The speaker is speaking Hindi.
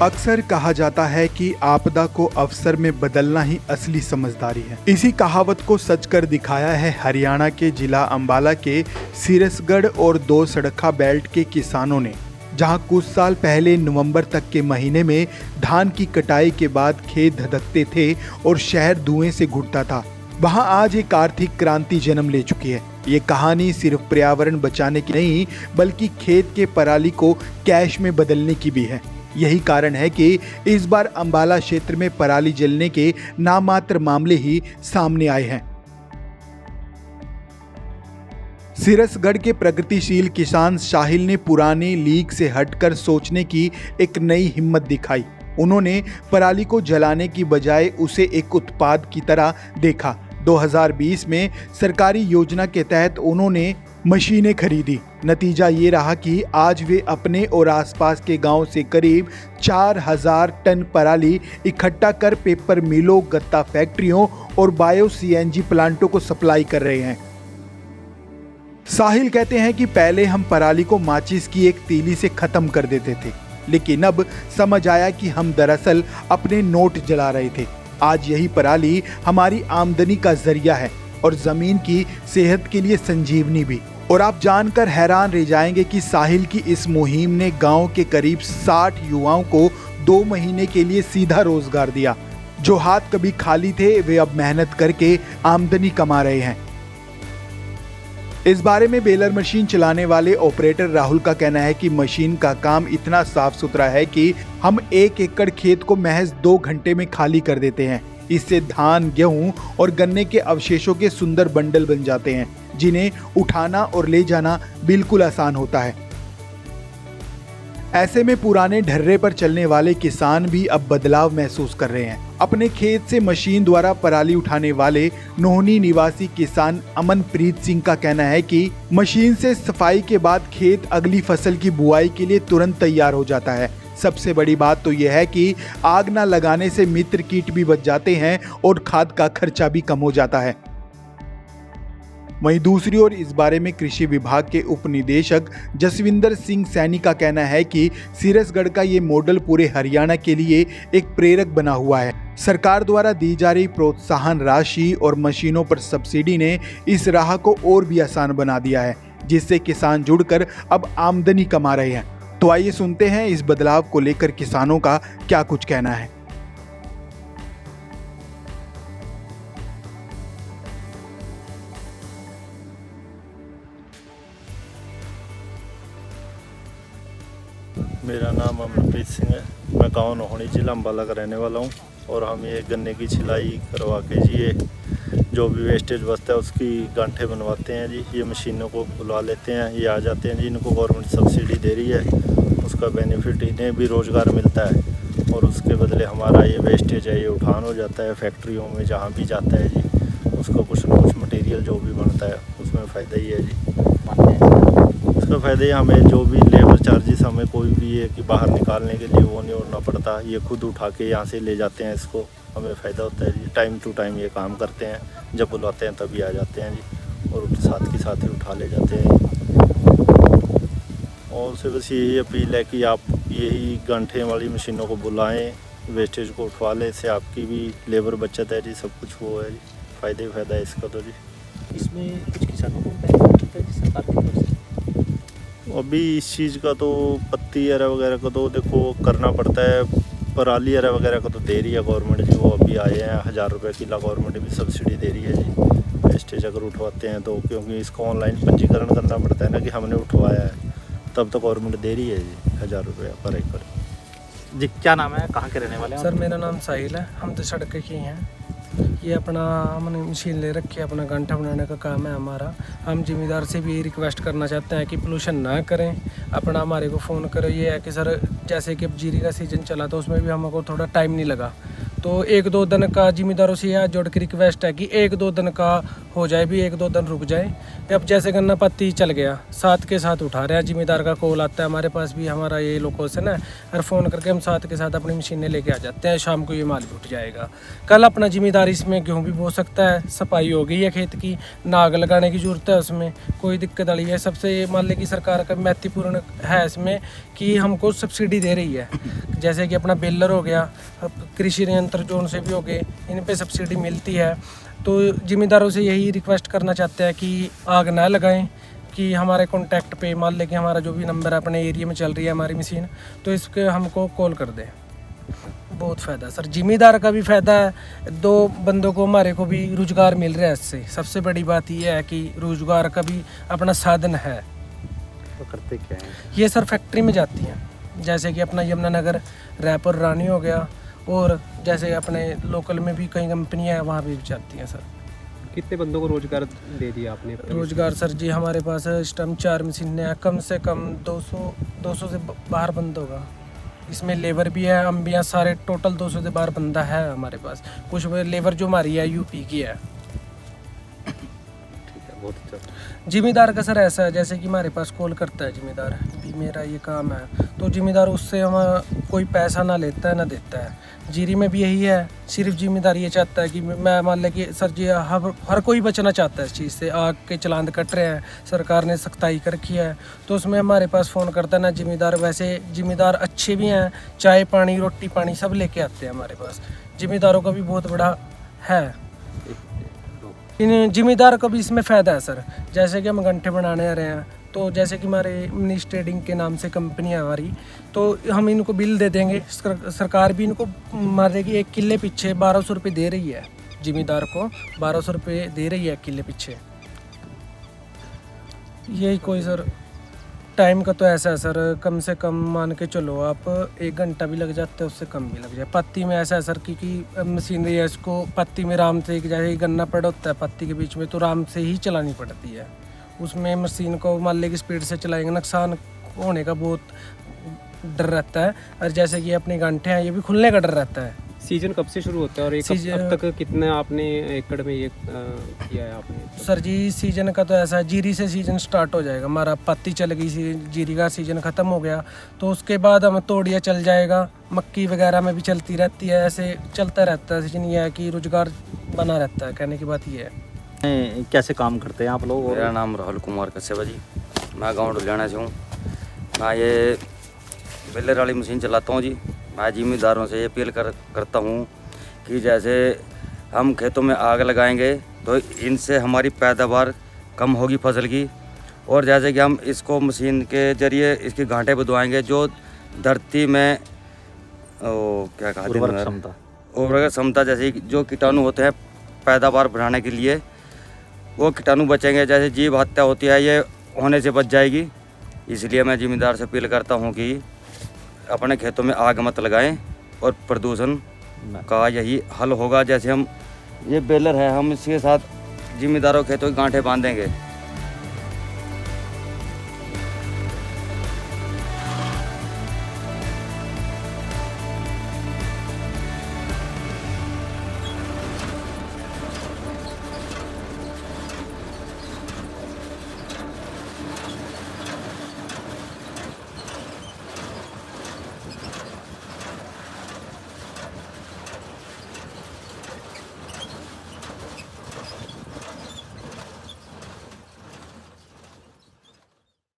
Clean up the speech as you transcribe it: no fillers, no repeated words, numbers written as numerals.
अक्सर कहा जाता है कि आपदा को अवसर में बदलना ही असली समझदारी है। इसी कहावत को सच कर दिखाया है हरियाणा के जिला अंबाला के सिरसगढ़ और दो सड़खा बेल्ट के किसानों ने, जहां कुछ साल पहले नवंबर तक के महीने में धान की कटाई के बाद खेत धधकते थे और शहर धुएं से घुटता था, वहां आज एक आर्थिक क्रांति जन्म ले चुकी है। ये कहानी सिर्फ पर्यावरण बचाने की नहीं, बल्कि खेत के पराली को कैश में बदलने की भी है। यही कारण है कि इस बार अंबाला क्षेत्र में पराली जलने के नामात्र मामले ही सामने आए हैं। सिरसगढ़ के प्रगतिशील किसान साहिल ने पुरानी लीग से हटकर सोचने की एक नई हिम्मत दिखाई। उन्होंने पराली को जलाने की बजाय उसे एक उत्पाद की तरह देखा। 2020 में सरकारी योजना के तहत उन्होंने मशीनें खरीदी। नतीजा ये रहा कि आज वे अपने और आसपास के गांव से करीब 4000 टन पराली इकट्ठा कर पेपर मिलों, गत्ता फैक्ट्रियों और बायो सीएनजी प्लांटों को सप्लाई कर रहे हैं। साहिल कहते हैं कि पहले हम पराली को माचिस की एक तीली से खत्म कर देते थे, लेकिन अब समझ आया कि हम दरअसल अपने नोट जला रहे थे। आज यही पराली हमारी आमदनी का जरिया है और जमीन की सेहत के लिए संजीवनी भी। और आप जानकर हैरान रह जाएंगे कि साहिल की इस मुहिम ने गांव के करीब 60 युवाओं को 2 महीने के लिए सीधा रोजगार दिया। जो हाथ कभी खाली थे, वे अब मेहनत करके आमदनी कमा रहे हैं। इस बारे में बेलर मशीन चलाने वाले ऑपरेटर राहुल का कहना है कि मशीन का काम इतना साफ सुथरा है कि हम 1 एकड़ खेत को महज 2 घंटे में खाली कर देते हैं। इससे धान, गेहूं और गन्ने के अवशेषों के सुंदर बंडल बन जाते हैं, जिन्हें उठाना और ले जाना बिल्कुल आसान होता है। ऐसे में पुराने ढर्रे पर चलने वाले किसान भी अब बदलाव महसूस कर रहे हैं। अपने खेत से मशीन द्वारा पराली उठाने वाले नोहनी निवासी किसान अमनप्रीत सिंह का कहना है कि मशीन से सफाई के बाद खेत अगली फसल की बुआई के लिए तुरंत तैयार हो जाता है। सबसे बड़ी बात तो यह है कि आग न लगाने से मित्र कीट भी बच जाते हैं और खाद का खर्चा भी कम हो जाता है। वहीं दूसरी ओर इस बारे में कृषि विभाग के उप निदेशक जसविंदर सिंह सैनी का कहना है कि सिरसगढ़ का ये मॉडल पूरे हरियाणा के लिए एक प्रेरक बना हुआ है। सरकार द्वारा दी जा रही प्रोत्साहन राशि और मशीनों पर सब्सिडी ने इस राह को और भी आसान बना दिया है, जिससे किसान जुड़कर अब आमदनी कमा रहे हैं। तो आइए सुनते हैं इस बदलाव को लेकर किसानों का क्या कुछ कहना है। मेरा नाम अमनप्रीत सिंह है। मैं गाँव नोहनी जिला अंबाला का रहने वाला हूँ और हम ये गन्ने की छिलाई करवा के जी ये जो भी वेस्टेज बचता है उसकी गांठे बनवाते हैं जी। ये मशीनों को बुला लेते हैं, ये आ जाते हैं जी। इनको गवर्नमेंट सब्सिडी दे रही है, उसका बेनिफिट इन्हें भी रोज़गार मिलता है और उसके बदले हमारा ये वेस्टेज है ये उठान हो जाता है फैक्ट्रियों में जहाँ भी जाता है जी। उसका कुछ न कुछ मटेरियल जो भी बनता है उसमें फ़ायदा ही है जी। उसका फ़ायदा ही हमें जो भी लेबर चार्जेस हमें कोई भी है कि बाहर निकालने के लिए वो नहीं उड़ना पड़ता। ये खुद उठा के यहाँ से ले जाते हैं, इसको हमें फ़ायदा होता है जी। टाइम टू टाइम ये काम करते हैं, जब बुलाते हैं तभी आ जाते हैं जी और साथ के साथ ही उठा ले जाते हैं। और उससे बस यही अपील है कि आप यही गांठे वाली मशीनों को बुलाएँ, वेस्टेज को उठवा लें। इससे आपकी भी लेबर बचत है जी, सब कुछ वो है जी। फ़ायदा है इसका तो जी। इसमें कुछ किसानों को बेनिफिट होता है जी सरकार की तरफ से? अभी इस चीज़ का तो पत्ती एरा वगैरह का तो देखो करना पड़ता है, पराली एरा वगैरह का तो दे रही है गवर्नमेंट जी। वो अभी आए हैं 1000 रुपये किलो, गवर्नमेंट भी सब्सिडी दे रही है जी। वेस्टेज अगर उठवाते हैं तो, क्योंकि इसको ऑनलाइन पंजीकरण करना पड़ता है ना कि हमने उठवाया है, तब तो गवर्नमेंट दे रही है जी 1000 रुपये पर एकड़ जी। क्या नाम है, कहाँ के रहने वाले हैं? सर मेरा नाम साहिल है, हम तो सड़क के ही हैं। ये अपना हमने मशीन ले रखी है, अपना गांठा बनाने का काम है हमारा। हम जिम्मेदार से भी रिक्वेस्ट करना चाहते हैं कि पोल्यूशन ना करें, अपना हमारे को फ़ोन करो। ये है कि सर जैसे कि अब जीरी का सीज़न चला तो उसमें भी हमको थोड़ा टाइम नहीं लगा, तो 1-2 दिन का जिम्मेदारों से यह जोड़ के रिक्वेस्ट है कि 1-2 दिन का हो जाए भी, 1-2 दिन रुक जाए। अब जैसे गन्ना पत्ती चल गया, साथ के साथ उठा रहे हैं, जिम्मेदार का कॉल आता है हमारे पास भी, हमारा ये लोकेशन है, और फ़ोन करके हम साथ के साथ अपनी मशीनें लेके आ जाते हैं। शाम को ये माल भी उठ जाएगा। कल अपना जिम्मेदार इसमें गेहूँ भी बो सकता है, सफाई हो गई है खेत की, नाग लगाने की ज़रूरत है, उसमें कोई दिक्कत वाली है। सबसे मान लें कि सरकार का महत्वपूर्ण है इसमें कि हमको सब्सिडी दे रही है, जैसे कि अपना बेलर हो गया, कृषि यंत्र जो उनसे भी हो गए, इन पे सब्सिडी मिलती है। तो जिम्मेदारों से यही रिक्वेस्ट करना चाहते हैं कि आग ना लगाएं, कि हमारे कॉन्टैक्ट पे मान लें कि हमारा जो भी नंबर है अपने एरिया में चल रही है हमारी मशीन, तो इसके हमको कॉल कर दें। बहुत फ़ायदा सर, जिम्मेदार का भी फ़ायदा है, 2 बंदों को हमारे को भी रोज़गार मिल रहा है इससे। सबसे बड़ी बात यह है कि रोज़गार का भी अपना साधन है। वो करते क्या है? ये सर फैक्ट्री में जाती हैं, जैसे कि अपना यमुनानगर, रायपुर, रानी हो गया, और जैसे अपने लोकल में भी कई कंपनियां हैं, वहाँ भी जाती हैं सर। कितने बंदों को रोजगार दे दिया आपने? रोज़गार सर जी हमारे पास इस टाइम 4 मशीनें हैं, कम से कम 200 से बाहर बंद होगा। इसमें लेबर भी है, हम भी हैं, सारे टोटल 200 से बाहर बंदा है हमारे पास। कुछ लेबर जो हमारी है यूपी की है। बहुत अच्छा। जिम्मेदार का सर ऐसा है, जैसे कि हमारे पास कॉल करता है जिम्मेदार भी मेरा ये काम है, तो जिम्मेदार उससे हम कोई पैसा ना लेता है ना देता है। जीरी में भी यही है, सिर्फ जिम्मेदार ये चाहता है कि मैं मान लें कि सर जी हर कोई बचना चाहता है इस चीज़ से। आग के चलान कट रहे हैं, सरकार ने सख्ताई कर रखी है, तो उसमें हमारे पास फ़ोन करता है ना जिम्मेदार। वैसे जिम्मेदार अच्छे भी हैं, चाय पानी रोटी पानी सब लेके आते हैं हमारे पास। जिम्मेदारों का भी बहुत बड़ा है, इन जिम्मेदार को भी इसमें फ़ायदा है सर। जैसे कि हम घंटे बनाने आ रहे हैं, तो जैसे कि हमारे मिनी ट्रेडिंग के नाम से कंपनी है हमारी, तो हम इनको बिल दे देंगे, सरकार भी इनको मारेगी। 1 किले पीछे 1200 रुपये दे रही है, जिम्मेदार को 1200 रुपये दे रही है 1 किले पीछे। यही कोई सर टाइम का तो ऐसा है सर, कम से कम मान के चलो आप 1 घंटा भी लग जाता है, उससे कम भी लग जाए। पत्ती में ऐसा है सर कि मशीनरी है, इसको पत्ती में राम से, जैसे गन्ना पड़ा होता है पत्ती के बीच में, तो राम से ही चलानी पड़ती है। उसमें मशीन को मान लें कि स्पीड से चलाएंगे, नुकसान होने का बहुत डर रहता है। और जैसे कि अपने गांठे हैं, ये भी खुलने का डर रहता है। सीजन कब से शुरू होता है और अब तक कितना आपने एकड़ में ये किया है आपने? सर जी सीजन का तो ऐसा है, जीरी से सीजन स्टार्ट हो जाएगा हमारा। पत्ती चल गई, जीरी का सीजन ख़त्म हो गया, तो उसके बाद हमें तोड़िया चल जाएगा, मक्की वगैरह में भी चलती रहती है, ऐसे चलता रहता है। सीजन ये है कि रोजगार बना रहता है, कहने की बात ये है। कैसे काम करते हैं आप लोग? मेरा नाम राहुल कुमार कश्यप जी, मैं गाँव लुधियाना से हूँ। मैं ये बेलर वाली मशीन चलाता हूँ जी। मैं जिम्मेदारों से ये अपील करता हूँ कि जैसे हम खेतों में आग लगाएंगे तो इनसे हमारी पैदावार कम होगी फसल की, और जैसे कि हम इसको मशीन के जरिए इसकी गांठें बुदवाएंगे, जो धरती में क्या कहा उर्वरक क्षमता जैसे जो कीटाणु होते हैं पैदावार बढ़ाने के लिए, वो कीटाणु बचेंगे। जैसे जीव हत्या होती है, ये होने से बच जाएगी। इसलिए मैं जिम्मेदार से अपील करता हूँ कि अपने खेतों में आग मत लगाएं, और प्रदूषण का यही हल होगा। जैसे हम ये बेलर है, हम इसके साथ जिम्मेदारों खेतों की गांठें बांधेंगे।